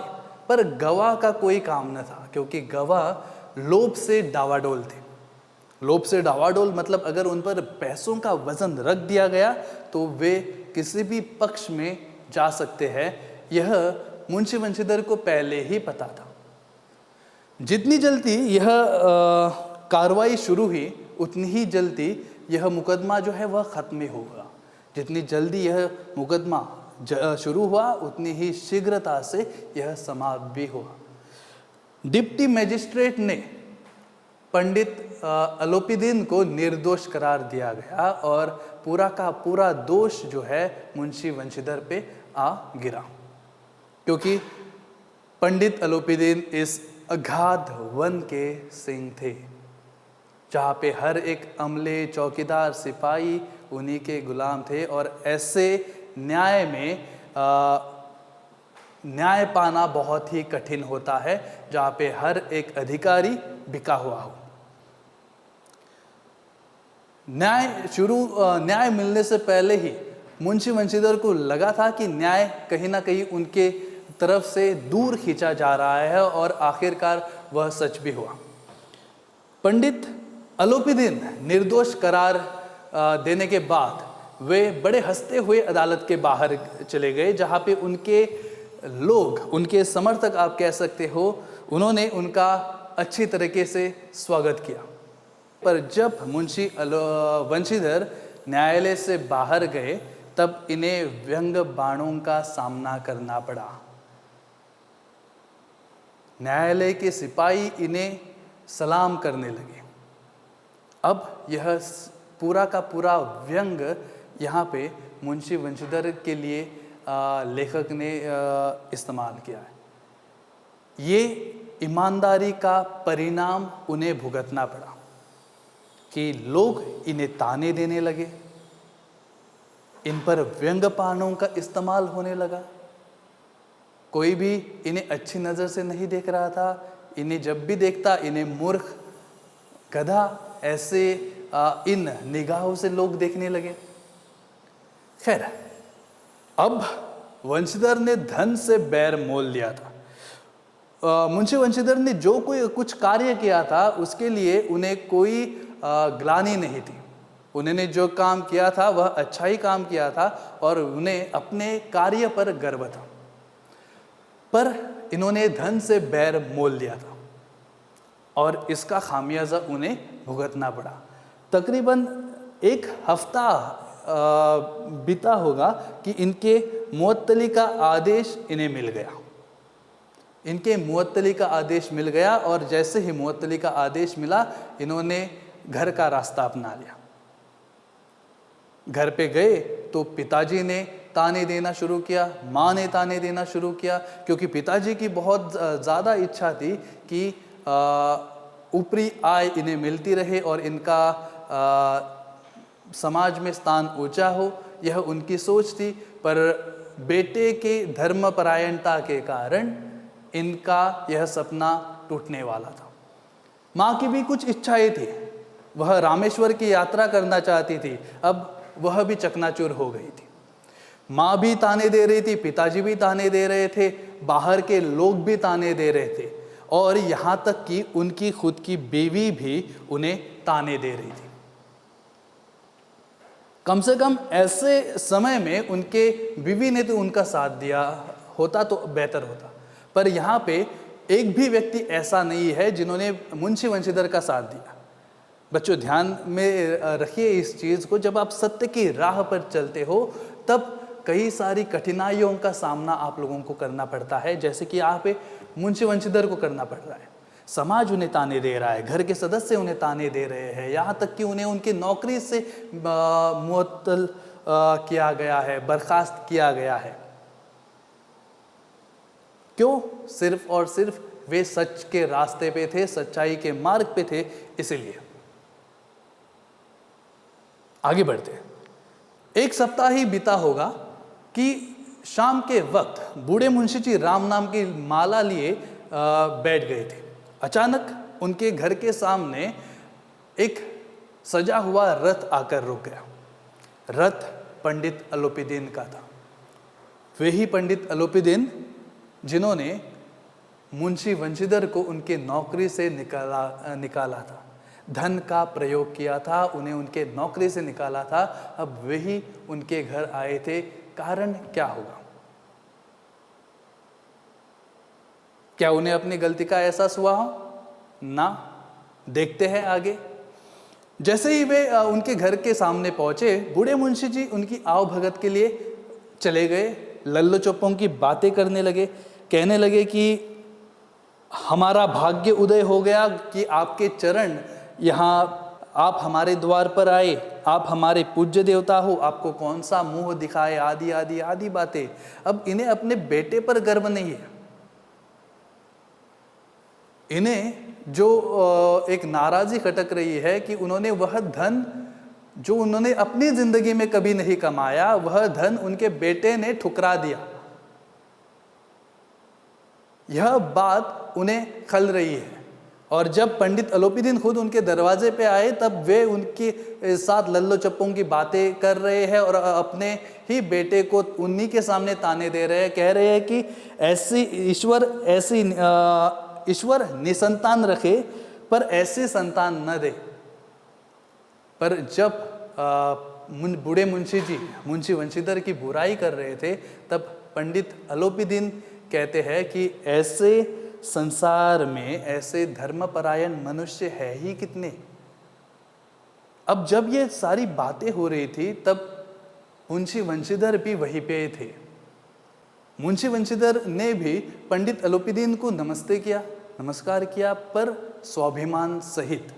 पर गवाह का कोई काम न था, क्योंकि गवाह लोभ से डावाडोल थे। लोभ से डावाडोल मतलब अगर उन पर पैसों का वजन रख दिया गया तो वे किसी भी पक्ष में जा सकते हैं। यह मुंशी वंशीधर को पहले ही पता था। जितनी जल्दी यह कार्रवाई शुरू हुई, उतनी ही जल्दी यह मुकदमा जो है वह खत्म ही होगा। जितनी जल्दी यह मुकदमा शुरू हुआ, उतनी ही शीघ्रता से यह समाप्त भी हुआ। डिप्टी मजिस्ट्रेट ने पंडित अलोपीदीन को निर्दोष करार दिया गया और पूरा का पूरा दोष जो है मुंशी वंशीधर पे आ गिरा, क्योंकि पंडित अलोपीदीन इस अगाध वन के सिंह थे, जहाँ पे हर एक अमले, चौकीदार, सिपाही उन्हीं के गुलाम थे। और ऐसे न्याय में न्याय पाना बहुत ही कठिन होता है, जहाँ पे हर एक अधिकारी बिका हुआ हो। न्याय मिलने से पहले ही मुंशी वंशीधर को लगा था कि न्याय कहीं ना कहीं उनके तरफ से दूर खींचा जा रहा है, और आखिरकार वह सच भी हुआ। पंडित अलोपीदीन निर्दोष करार देने के बाद वे बड़े हंसते हुए अदालत के बाहर चले गए, जहाँ पे उनके लोग, उनके समर्थक आप कह सकते हो, उन्होंने उनका अच्छी तरीके से स्वागत किया। पर जब मुंशी वंशीधर न्यायालय से बाहर गए, तब इन्हें व्यंग बाणों का सामना करना पड़ा। न्यायालय के सिपाही इन्हें सलाम करने लगे। अब यह पूरा का पूरा व्यंग यहाँ पे मुंशी वंशीधर के लिए लेखक ने इस्तेमाल किया है। ये ईमानदारी का परिणाम उन्हें भुगतना पड़ा कि लोग इन्हें ताने देने लगे, इन पर व्यंग बाणों का इस्तेमाल होने लगा। कोई भी इन्हें अच्छी नज़र से नहीं देख रहा था। इन्हें जब भी देखता इन्हें मूर्ख, गधा, ऐसे इन निगाहों से लोग देखने लगे। खैर, अब वंशीधर ने धन से बैर मोल लिया था। मुंशी वंशीधर ने जो कोई कुछ कार्य किया था उसके लिए उन्हें कोई ग्लानि नहीं थी। उन्होंने जो काम किया था वह अच्छा ही काम किया था और उन्हें अपने कार्य पर गर्व था, पर इन्होंने धन से बैर मोल लिया था और इसका खामियाजा उन्हें भुगतना पड़ा। तकरीबन एक हफ्ता बीता होगा कि इनके मुअत्तली का आदेश इन्हें मिल गया। इनके मुअत्तली का आदेश मिल गया और जैसे ही मुअत्तली का आदेश मिला, इन्होंने घर का रास्ता अपना लिया। घर पे गए तो पिताजी ने ताने देना शुरू किया, माँ ने ताने देना शुरू किया, क्योंकि पिताजी की बहुत ज़्यादा इच्छा थी कि ऊपरी आय इन्हें मिलती रहे और इनका समाज में स्थान ऊंचा हो, यह उनकी सोच थी। पर बेटे के धर्मपरायणता के कारण इनका यह सपना टूटने वाला था। माँ की भी कुछ इच्छाएं थी, वह रामेश्वर की यात्रा करना चाहती थी, अब वह भी चकनाचूर हो गई थी। माँ भी ताने दे रही थी, पिताजी भी ताने दे रहे थे, बाहर के लोग भी ताने दे रहे थे और यहाँ तक कि उनकी खुद की बीवी भी उन्हें ताने दे रही थी। कम से कम ऐसे समय में उनके बीवी ने तो उनका साथ दिया होता तो बेहतर होता, पर यहाँ पे एक भी व्यक्ति ऐसा नहीं है जिन्होंने मुंशी वंशीधर का साथ दिया। बच्चों, ध्यान में रखिए इस चीज़ को, जब आप सत्य की राह पर चलते हो तब कई सारी कठिनाइयों का सामना आप लोगों को करना पड़ता है, जैसे कि यहाँ पे मुंशी वंशीधर को करना पड़ रहा है। समाज उन्हें ताने दे रहा है, घर के सदस्य उन्हें ताने दे रहे हैं, यहाँ तक कि उन्हें उनकी नौकरी से मुअत्तल किया गया है, बर्खास्त किया गया है। क्यों? सिर्फ और सिर्फ वे सच के रास्ते पे थे, सच्चाई के मार्ग पे थे, इसीलिए। आगे बढ़ते हैं। एक सप्ताह ही बीता होगा कि शाम के वक्त बूढ़े मुंशी जी राम नाम की माला लिए बैठ गए थे। अचानक उनके घर के सामने एक सजा हुआ रथ आकर रुक गया। रथ पंडित अलोपीदीन का था। वे ही पंडित अलोपीदीन जिन्होंने मुंशी वंशीधर को उनके नौकरी से निकाला था, धन का प्रयोग किया था, उन्हें उनके नौकरी से निकाला था। अब वही उनके घर आए थे। कारण क्या होगा? क्या उन्हें अपनी गलती का एहसास हुआ हो? ना। देखते हैं आगे। जैसे ही वे उनके घर के सामने पहुंचे, बूढ़े मुंशी जी उनकी आओ भगत के लिए चले गए। लल्लो चौपों की बातें करने लगे, कहने लगे कि हमारा भाग्य उदय हो गया कि आपके चरण यहाँ, आप हमारे द्वार पर आए, आप हमारे पूज्य देवता हो, आपको कौन सा मुंह दिखाए, आदि आदि आदि बातें। अब इन्हें अपने बेटे पर गर्व नहीं है। इन्हें जो एक नाराजी खटक रही है कि उन्होंने वह धन जो उन्होंने अपनी जिंदगी में कभी नहीं कमाया, वह धन उनके बेटे ने ठुकरा दिया। यह बात उन्हें खल रही है। और जब पंडित अलोपीदीन खुद उनके दरवाजे पे आए, तब वे उनके साथ लल्लो चप्पों की बातें कर रहे हैं और अपने ही बेटे को उन्हीं के सामने ताने दे रहे हैं। कह रहे हैं कि ईश्वर निसंतान रखे पर ऐसी संतान न दे। पर जब बूढ़े मुंशी जी मुंशी वंशीधर की बुराई कर रहे थे, तब पंडित अलोपीदीन कहते हैं कि ऐसे संसार में ऐसे धर्मपरायण मनुष्य है ही कितने। अब जब ये सारी बातें हो रही थी, तब मुंशी वंशीधर भी वहीं पे थे। मुंशी वंशीधर ने भी पंडित अलोपीदीन को नमस्कार किया, पर स्वाभिमान सहित।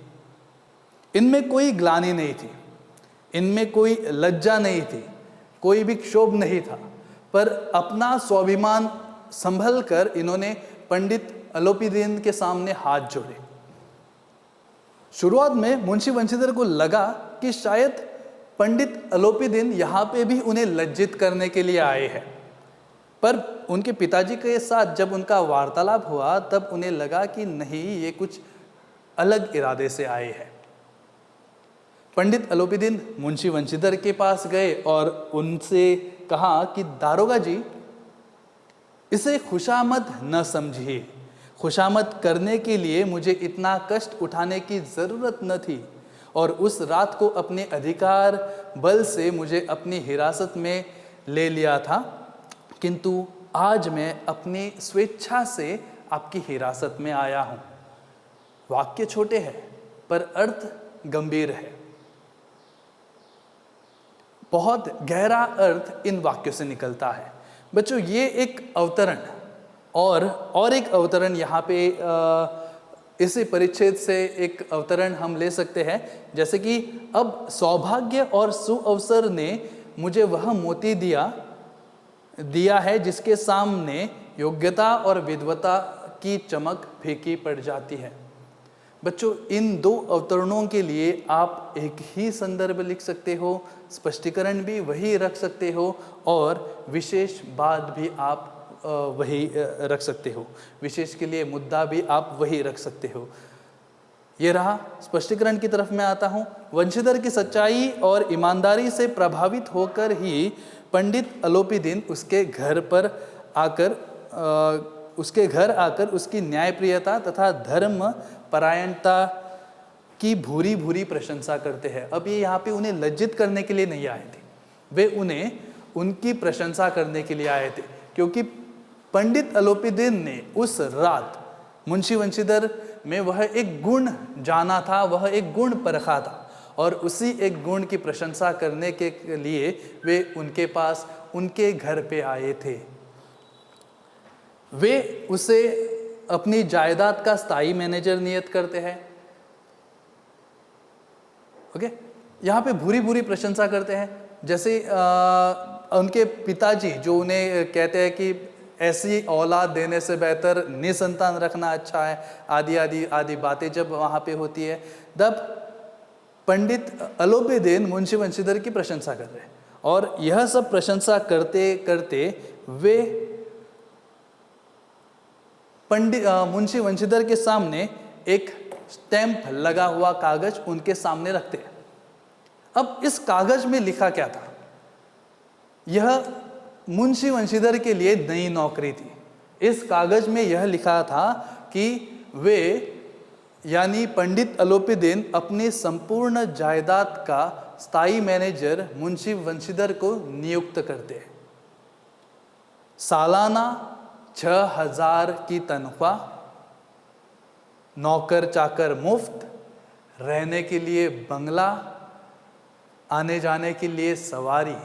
इनमें कोई ग्लानि नहीं थी, इनमें कोई लज्जा नहीं थी, कोई भी क्षोभ नहीं था, पर अपना स्वाभिमान संभल कर इन्होंने पंडित अलोपीदीन के सामने हाथ जोड़े। शुरुआत में मुंशी वंशीधर को लगा कि शायद पंडित अलोपीदीन यहाँ पे भी उन्हें लज्जित करने के लिए आए हैं, पर उनके पिताजी के साथ जब उनका वार्तालाप हुआ, तब उन्हें लगा कि नहीं, ये कुछ अलग इरादे से आए हैं। पंडित अलोपीदीन मुंशी वंशीधर के पास गए और उनसे कहा कि दारोगा जी, इसे खुशामद न समझिए। खुशामद करने के लिए मुझे इतना कष्ट उठाने की ज़रूरत न थी और उस रात को अपने अधिकार बल से मुझे अपनी हिरासत में ले लिया था, किंतु आज मैं अपनी स्वेच्छा से आपकी हिरासत में आया हूँ। वाक्य छोटे हैं पर अर्थ गंभीर है। बहुत गहरा अर्थ इन वाक्यों से निकलता है। बच्चों, ये एक अवतरण और एक अवतरण यहाँ पे इसी परिच्छेद से एक अवतरण हम ले सकते हैं, जैसे कि अब सौभाग्य और सुअवसर ने मुझे वह मोती दिया है जिसके सामने योग्यता और विद्वता की चमक फीकी पड़ जाती है। बच्चों, इन दो अवतरणों के लिए आप एक ही संदर्भ लिख सकते हो, स्पष्टीकरण भी वही रख सकते हो और विशेष बात भी आप वही रख सकते हो। विशेष के लिए मुद्दा भी आप वही रख सकते हो। ये रहा स्पष्टीकरण की तरफ मैं आता हूँ। वंशीधर की सच्चाई और ईमानदारी से प्रभावित होकर ही पंडित अलोपीदीन उसके घर आकर उसकी न्यायप्रियता तथा धर्म परायणता की भूरी भूरी प्रशंसा करते हैं। अब ये यहाँ पे उन्हें लज्जित करने के लिए नहीं आए थे, वे उन्हें उनकी प्रशंसा करने के लिए आए थे, क्योंकि पंडित अलोपीदीन ने उस रात मुंशी वंशीधर में वह एक गुण जाना था, वह एक गुण परखा था, और उसी एक गुण की प्रशंसा करने के लिए वे उनके पास उनके घर पे आए थे। वे उसे अपनी जायदाद का स्थायी मैनेजर नियत करते हैं। ओके, यहाँ पे भूरी भूरी प्रशंसा करते हैं। जैसे उनके पिताजी जो उन्हें कहते हैं कि ऐसी औलाद देने से बेहतर निसंतान रखना अच्छा है, आदि आदि आदि बातें जब वहाँ पे होती है, तब पंडित अलोपीदीन मुंशी वंशीधर की प्रशंसा कर रहे हैं। और यह सब प्रशंसा करते करते वे मुंशी वंशीधर के सामने एक स्टैंप लगा हुआ कागज उनके सामने रखते हैं। अब इस कागज में लिखा क्या था? यह मुंशी वंशीधर के लिए नई नौकरी थी। इस कागज में यह लिखा था कि वे यानी पंडित अलोपीदीन अपनी संपूर्ण जायदाद का स्थायी मैनेजर मुंशी वंशीधर को नियुक्त करते हैं। सालाना 6,000 की तनख्वाह, नौकर चाकर मुफ्त, रहने के लिए बंगला, आने जाने के लिए सवारी।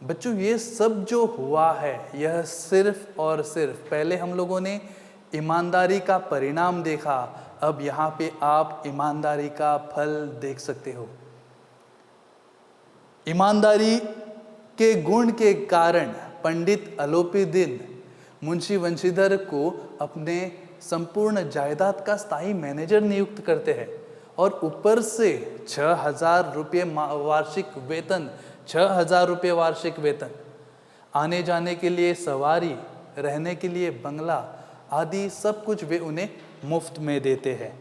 बच्चों, ये सब जो हुआ है यह सिर्फ और सिर्फ, पहले हम लोगों ने ईमानदारी का परिणाम देखा, अब यहाँ पे आप ईमानदारी का फल देख सकते हो। ईमानदारी के गुण के कारण पंडित अलोपीदीन मुंशी वंशीधर को अपने संपूर्ण जायदाद का स्थायी मैनेजर नियुक्त करते हैं, और ऊपर से 6,000 रुपये वार्षिक वेतन, 6,000 रुपये वार्षिक वेतन, आने जाने के लिए सवारी, रहने के लिए बंगला आदि सब कुछ वे उन्हें मुफ्त में देते हैं।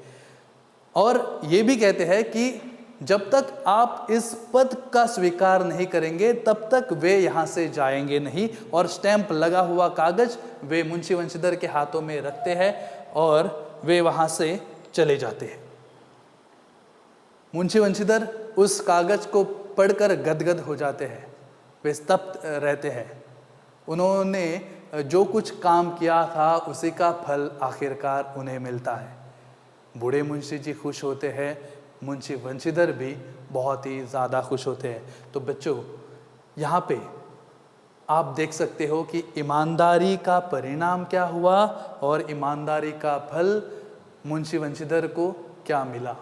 और ये भी कहते हैं कि जब तक आप इस पद का स्वीकार नहीं करेंगे तब तक वे यहाँ से जाएंगे नहीं, और स्टैंप लगा हुआ कागज वे मुंशी वंशीधर के हाथों में रखते हैं और वे वहाँ से चले जाते हैं। मुंशी वंशीधर उस कागज को पढ़कर गदगद हो जाते हैं, वे स्तब्ध रहते हैं। उन्होंने जो कुछ काम किया था उसी का फल आखिरकार उन्हें मिलता है। बूढ़े मुंशी जी खुश होते हैं, मुंशी वंशीधर भी बहुत ही ज़्यादा खुश होते हैं। तो बच्चों, यहाँ पे आप देख सकते हो कि ईमानदारी का परिणाम क्या हुआ और ईमानदारी का फल मुंशी वंशीधर को क्या मिला।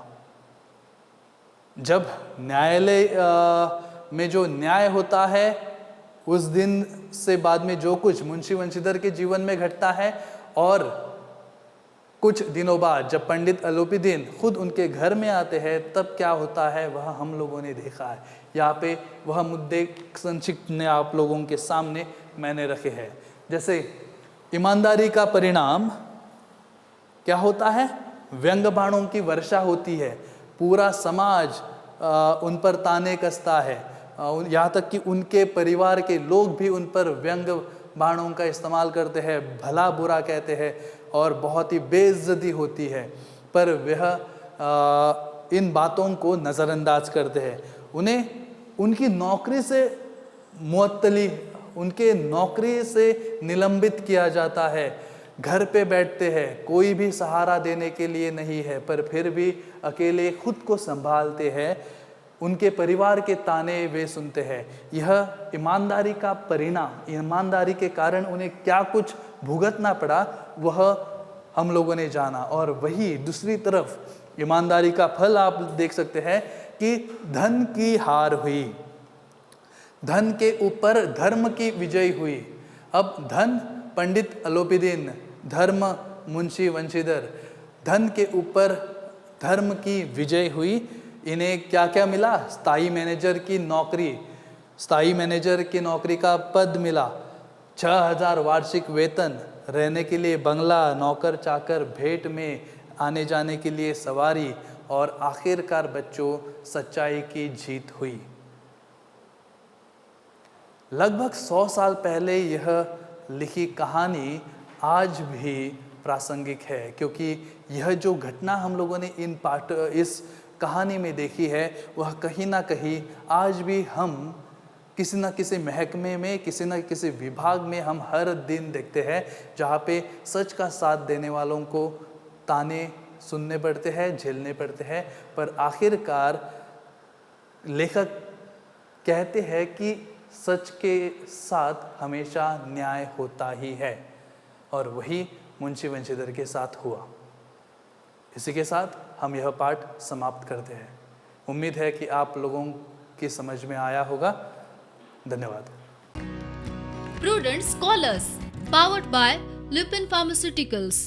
जब न्यायालय में जो न्याय होता है, उस दिन से बाद में जो कुछ मुंशी वंशीधर के जीवन में घटता है, और कुछ दिनों बाद जब पंडित अलोपीदीन खुद उनके घर में आते हैं तब क्या होता है वह हम लोगों ने देखा है। यहाँ पे वह मुद्दे संक्षिप्त ने आप लोगों के सामने मैंने रखे हैं। जैसे ईमानदारी का परिणाम क्या होता है? व्यंग बाणों की वर्षा होती है, पूरा समाज उन पर ताने कसता है, यहाँ तक कि उनके परिवार के लोग भी उन पर व्यंग बाणों का इस्तेमाल करते हैं, भला बुरा कहते हैं और बहुत ही बेइज्जती होती है। पर वह इन बातों को नज़रअंदाज करते हैं। उन्हें उनकी नौकरी से मुअत्तली, उनके नौकरी से निलंबित किया जाता है, घर पे बैठते हैं, कोई भी सहारा देने के लिए नहीं है, पर फिर भी अकेले खुद को संभालते हैं। उनके परिवार के ताने वे सुनते हैं। यह ईमानदारी का परिणाम, ईमानदारी के कारण उन्हें क्या कुछ भुगतना पड़ा वह हम लोगों ने जाना। और वही दूसरी तरफ ईमानदारी का फल आप देख सकते हैं कि धन की हार हुई, धन के ऊपर धर्म की विजय हुई। अब धन पंडित अलोपीदीन, धर्म मुंशी वंशीधर, धन के ऊपर धर्म की विजय हुई। इन्हें क्या क्या मिला? स्थायी मैनेजर की नौकरी, स्थायी मैनेजर की नौकरी का पद मिला, 6000 वार्षिक वेतन, रहने के लिए बंगला, नौकर चाकर, भेंट में आने जाने के लिए सवारी, और आखिरकार बच्चों सच्चाई की जीत हुई। लगभग 100 साल पहले यह लिखी कहानी आज भी प्रासंगिक है, क्योंकि यह जो घटना हम लोगों ने इस कहानी में देखी है वह कहीं ना कहीं आज भी हम किसी न किसी महकमे में, किसी न किसी विभाग में हम हर दिन देखते हैं, जहाँ पे सच का साथ देने वालों को ताने सुनने पड़ते हैं, झेलने पड़ते हैं, पर आखिरकार लेखक कहते हैं कि सच के साथ हमेशा न्याय होता ही है, और वही मुंशी वंशीधर के साथ हुआ। इसी के साथ हम यह पाठ समाप्त करते हैं। उम्मीद है कि आप लोगों की समझ में आया होगा। धन्यवाद। Prudent Scholars, powered by Lupin Pharmaceuticals.